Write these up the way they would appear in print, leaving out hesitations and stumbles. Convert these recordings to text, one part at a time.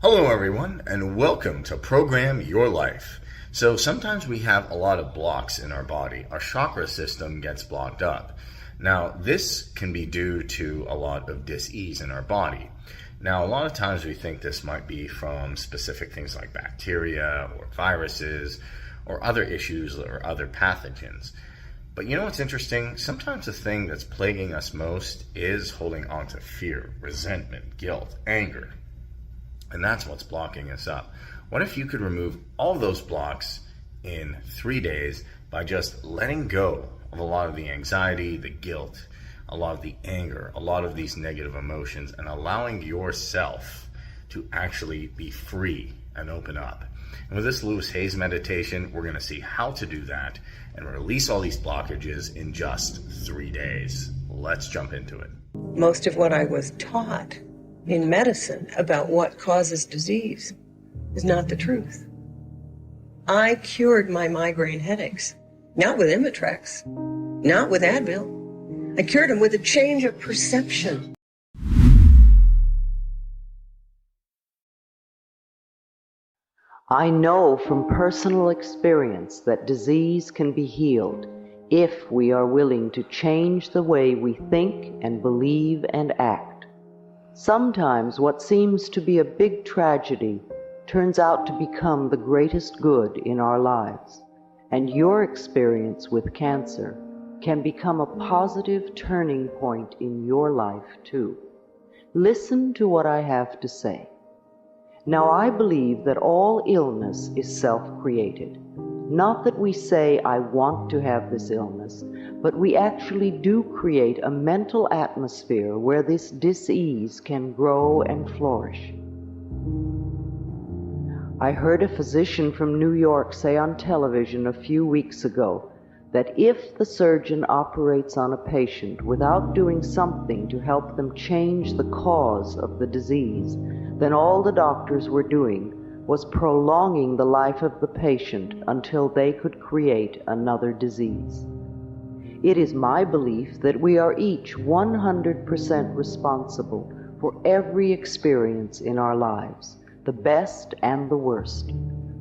Hello everyone, and welcome to Program Your Life. So sometimes we have a lot of blocks in our body. Our chakra system gets blocked up. Now this can be due to a lot of dis-ease in our body. Now a lot of times we think this might be from specific things like bacteria or viruses or other issues or other pathogens. But you know what's interesting? Sometimes the thing that's plaguing us most is holding on to fear, resentment, guilt, anger. And that's what's blocking us up. What if you could remove all those blocks in 3 days by just letting go of a lot of the anxiety, the guilt, a lot of the anger, a lot of these negative emotions, and allowing yourself to actually be free and open up? And with this Louise Hay meditation, we're going to see how to do that and release all these blockages in just 3 days. Let's jump into it. Most of what I was taught in medicine about what causes disease is not the truth. I cured my migraine headaches, not with Imitrex, not with Advil. I cured them with a change of perception. I know from personal experience that disease can be healed if we are willing to change the way we think and believe and act. Sometimes what seems to be a big tragedy turns out to become the greatest good in our lives, and your experience with cancer can become a positive turning point in your life too. Listen to what I have to say. Now, I believe that all illness is self-created. Not that we say, I want to have this illness, but we actually do create a mental atmosphere where this dis-ease can grow and flourish. I heard a physician from New York say on television a few weeks ago that if the surgeon operates on a patient without doing something to help them change the cause of the disease, then all the doctors were doing was prolonging the life of the patient until they could create another disease. It is my belief that we are each 100% responsible for every experience in our lives, the best and the worst.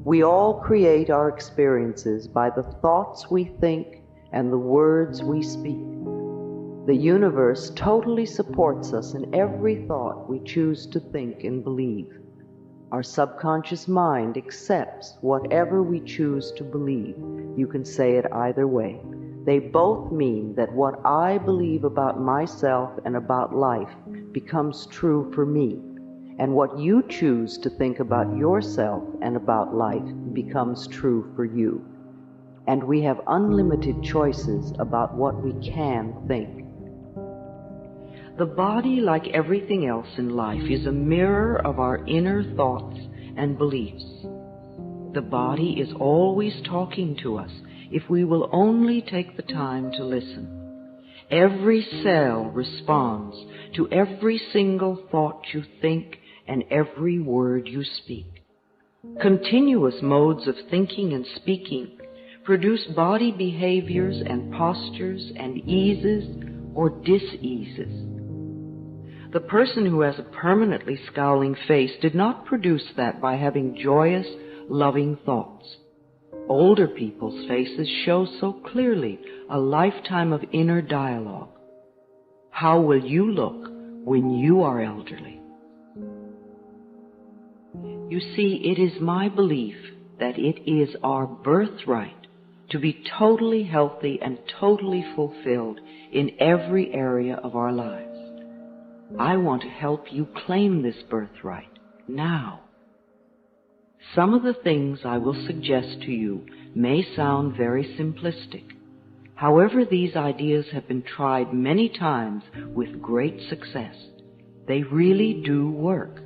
We all create our experiences by the thoughts we think and the words we speak. The universe totally supports us in every thought we choose to think and believe. Our subconscious mind accepts whatever we choose to believe. You can say it either way. They both mean that what I believe about myself and about life becomes true for me, and what you choose to think about yourself and about life becomes true for you. And we have unlimited choices about what we can think. The body, like everything else in life, is a mirror of our inner thoughts and beliefs. The body is always talking to us if we will only take the time to listen. Every cell responds to every single thought you think and every word you speak. Continuous modes of thinking and speaking produce body behaviors and postures and eases or dis-eases. The person who has a permanently scowling face did not produce that by having joyous, loving thoughts. Older people's faces show so clearly a lifetime of inner dialogue. How will you look when you are elderly? You see, it is my belief that it is our birthright to be totally healthy and totally fulfilled in every area of our lives. I want to help you claim this birthright now. Some of the things I will suggest to you may sound very simplistic. However, these ideas have been tried many times with great success. They really do work.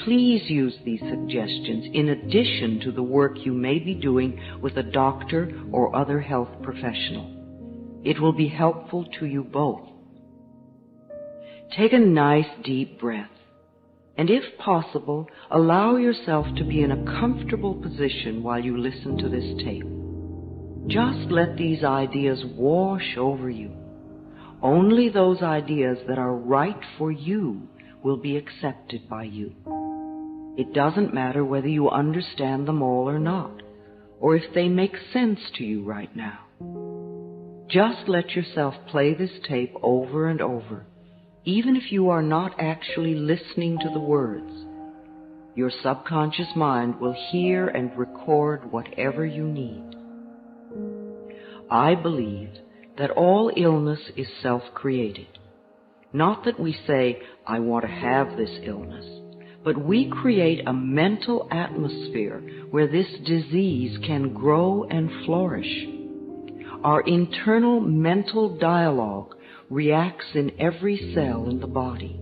Please use these suggestions in addition to the work you may be doing with a doctor or other health professional. It will be helpful to you both. Take a nice deep breath, and if possible, allow yourself to be in a comfortable position while you listen to this tape. Just let these ideas wash over you. Only those ideas that are right for you will be accepted by you. It doesn't matter whether you understand them all or not, or if they make sense to you right now. Just let yourself play this tape over and over, even if you are not actually listening to the words. Your subconscious mind will hear and record whatever you need. I believe that all illness is self-created. Not that we say, I want to have this illness, but we create a mental atmosphere where this disease can grow and flourish. Our internal mental dialogue reacts in every cell in the body.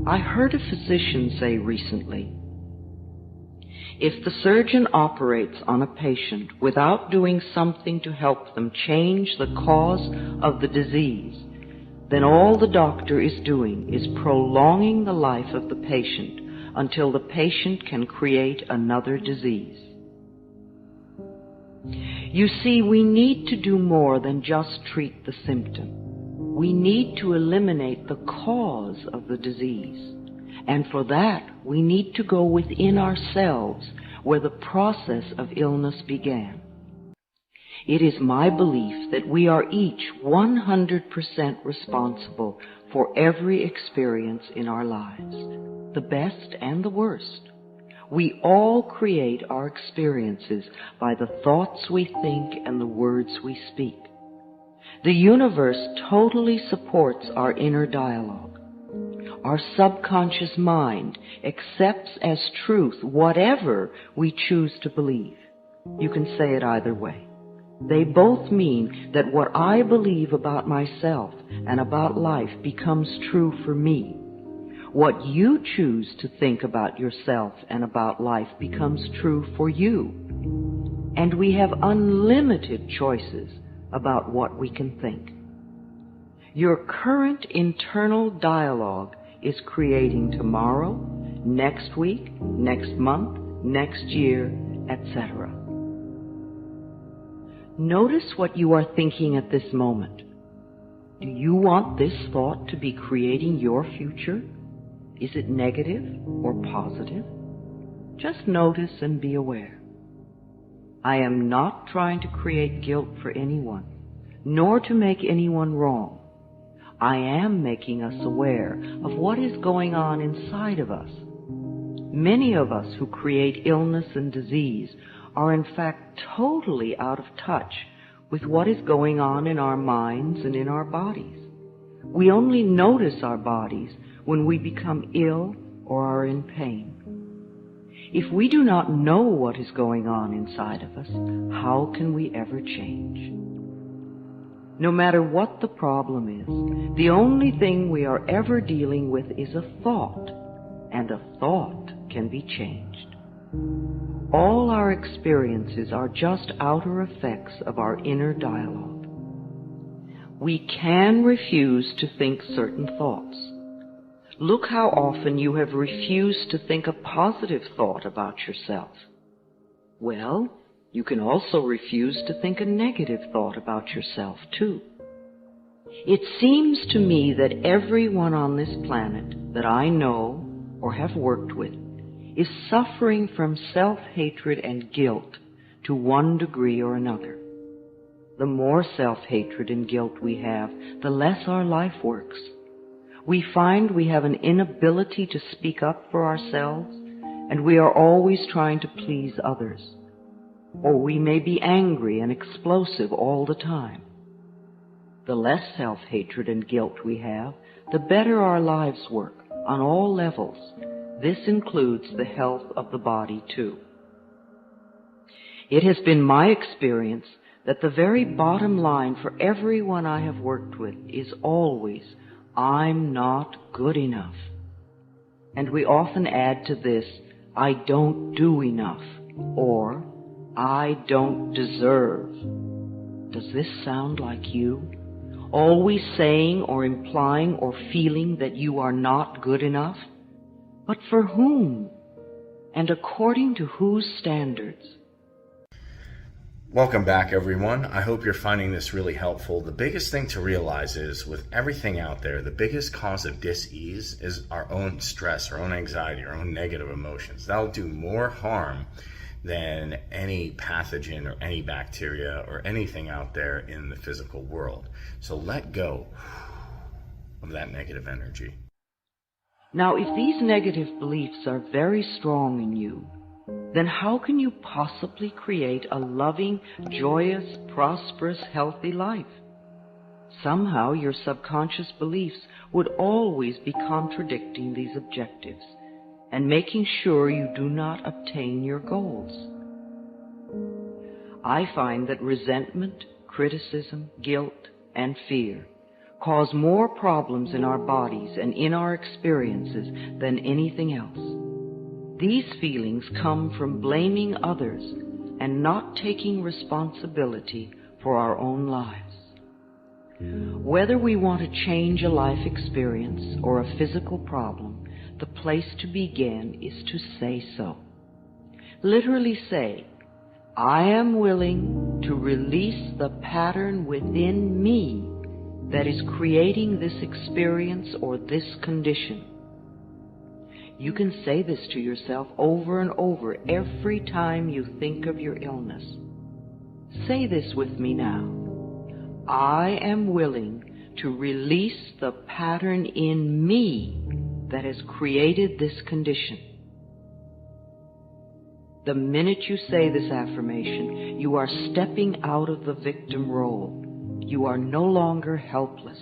I heard a physician say recently, if the surgeon operates on a patient without doing something to help them change the cause of the disease, then all the doctor is doing is prolonging the life of the patient until the patient can create another disease. You see, we need to do more than just treat the symptom. We need to eliminate the cause of the disease. And for that, we need to go within ourselves where the process of illness began. It is my belief that we are each 100% responsible for every experience in our lives, the best and the worst. We all create our experiences by the thoughts we think and the words we speak. The universe totally supports our inner dialogue. Our subconscious mind accepts as truth whatever we choose to believe. You can say it either way. They both mean that what I believe about myself and about life becomes true for me. What you choose to think about yourself and about life becomes true for you. And we have unlimited choices about what we can think. Your current internal dialogue is creating tomorrow, next week, next month, next year, etc. Notice what you are thinking at this moment. Do you want this thought to be creating your future? Is it negative or positive? Just notice and be aware. I am not trying to create guilt for anyone, nor to make anyone wrong. I am making us aware of what is going on inside of us. Many of us who create illness and disease are in fact totally out of touch with what is going on in our minds and in our bodies. We only notice our bodies when we become ill or are in pain. If we do not know what is going on inside of us, how can we ever change? No matter what the problem is, the only thing we are ever dealing with is a thought, and a thought can be changed. All our experiences are just outer effects of our inner dialogue. We can refuse to think certain thoughts. Look how often you have refused to think a positive thought about yourself. Well, you can also refuse to think a negative thought about yourself, too. It seems to me that everyone on this planet that I know or have worked with is suffering from self-hatred and guilt to one degree or another. The more self-hatred and guilt we have, the less our life works. We find we have an inability to speak up for ourselves, and we are always trying to please others. Or we may be angry and explosive all the time. The less self-hatred and guilt we have, the better our lives work on all levels. This includes the health of the body, too. It has been my experience that the very bottom line for everyone I have worked with is always, I'm not good enough. And we often add to this, I don't do enough, or I don't deserve. Does this sound like you? Always saying or implying or feeling that you are not good enough? But for whom? And according to whose standards? Welcome back, everyone. I hope you're finding this really helpful. The biggest thing to realize is with everything out there, the biggest cause of dis-ease is our own stress, our own anxiety, our own negative emotions. That'll do more harm than any pathogen or any bacteria or anything out there in the physical world. So let go of that negative energy. Now, if these negative beliefs are very strong in you, then how can you possibly create a loving, joyous, prosperous, healthy life? Somehow your subconscious beliefs would always be contradicting these objectives and making sure you do not obtain your goals. I find that resentment, criticism, guilt, and fear cause more problems in our bodies and in our experiences than anything else. These feelings come from blaming others and not taking responsibility for our own lives. Whether we want to change a life experience or a physical problem, the place to begin is to say so. Literally say, I am willing to release the pattern within me that is creating this experience or this condition. You can say this to yourself over and over every time you think of your illness. Say this with me now. I am willing to release the pattern in me that has created this condition. The minute you say this affirmation, you are stepping out of the victim role. You are no longer helpless.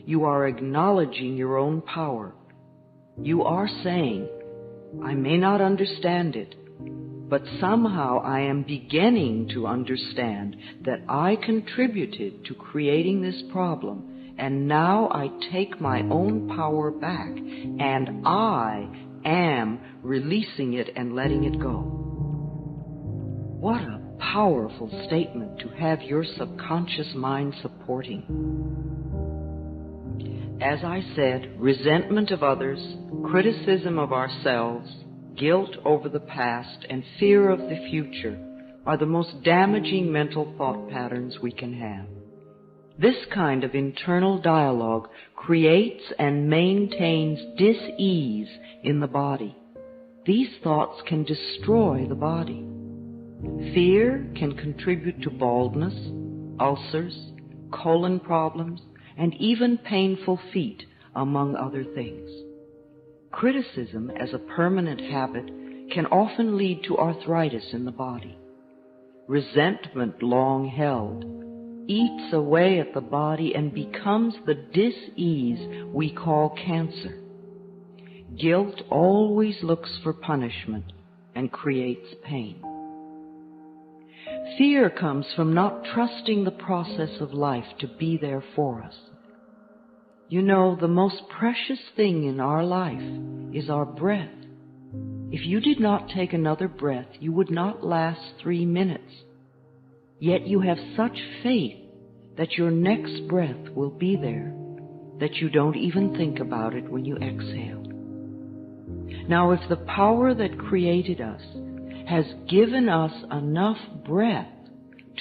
You are acknowledging your own power. You are saying, I may not understand it, but somehow I am beginning to understand that I contributed to creating this problem, and now I take my own power back, and I am releasing it and letting it go. What a powerful statement to have your subconscious mind supporting. As I said, resentment of others, criticism of ourselves, guilt over the past, and fear of the future are the most damaging mental thought patterns we can have. This kind of internal dialogue creates and maintains dis-ease in the body. These thoughts can destroy the body. Fear can contribute to baldness, ulcers, colon problems, and even painful feet, among other things. Criticism as a permanent habit can often lead to arthritis in the body. Resentment, long held, eats away at the body and becomes the dis-ease we call cancer. Guilt always looks for punishment and creates pain. Fear comes from not trusting the process of life to be there for us. You know, the most precious thing in our life is our breath. If you did not take another breath, you would not last 3 minutes. Yet you have such faith that your next breath will be there, that you don't even think about it when you exhale. Now, if the power that created us has given us enough breath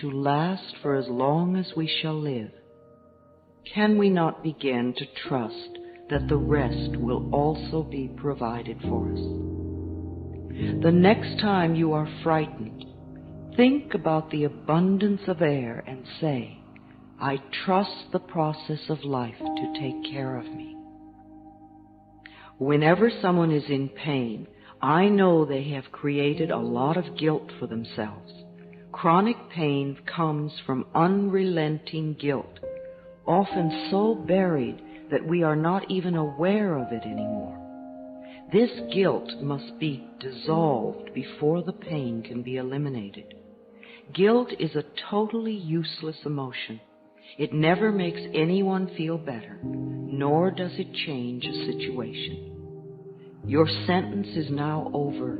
to last for as long as we shall live, can we not begin to trust that the rest will also be provided for us? The next time you are frightened, think about the abundance of air and say, I trust the process of life to take care of me. Whenever someone is in pain, I know they have created a lot of guilt for themselves. Chronic pain comes from unrelenting guilt, often so buried that we are not even aware of it anymore. This guilt must be dissolved before the pain can be eliminated. Guilt is a totally useless emotion. It never makes anyone feel better, nor does it change a situation. Your sentence is now over.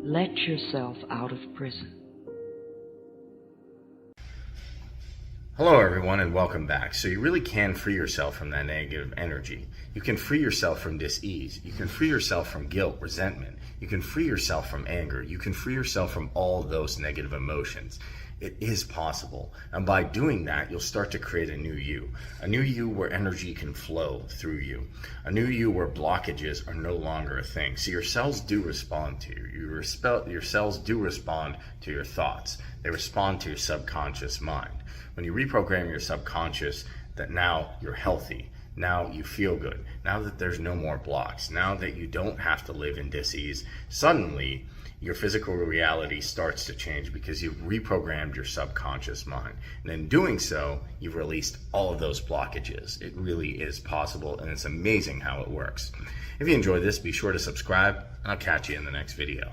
Let yourself out of prison. Hello everyone and welcome back. So you really can free yourself from that negative energy. You can free yourself from dis-ease. You can free yourself from guilt, resentment. You can free yourself from anger. You can free yourself from all those negative emotions. It is possible. And by doing that, you'll start to create a new you where energy can flow through you, a new you where blockages are no longer a thing. So your cells do respond to you. Your cells do respond to your thoughts. They respond to your subconscious mind. When you reprogram your subconscious that now you're healthy, now you feel good, now that there's no more blocks, now that you don't have to live in dis-ease, suddenly your physical reality starts to change because you've reprogrammed your subconscious mind. And in doing so, you've released all of those blockages. It really is possible, and it's amazing how it works. If you enjoyed this, be sure to subscribe, and I'll catch you in the next video.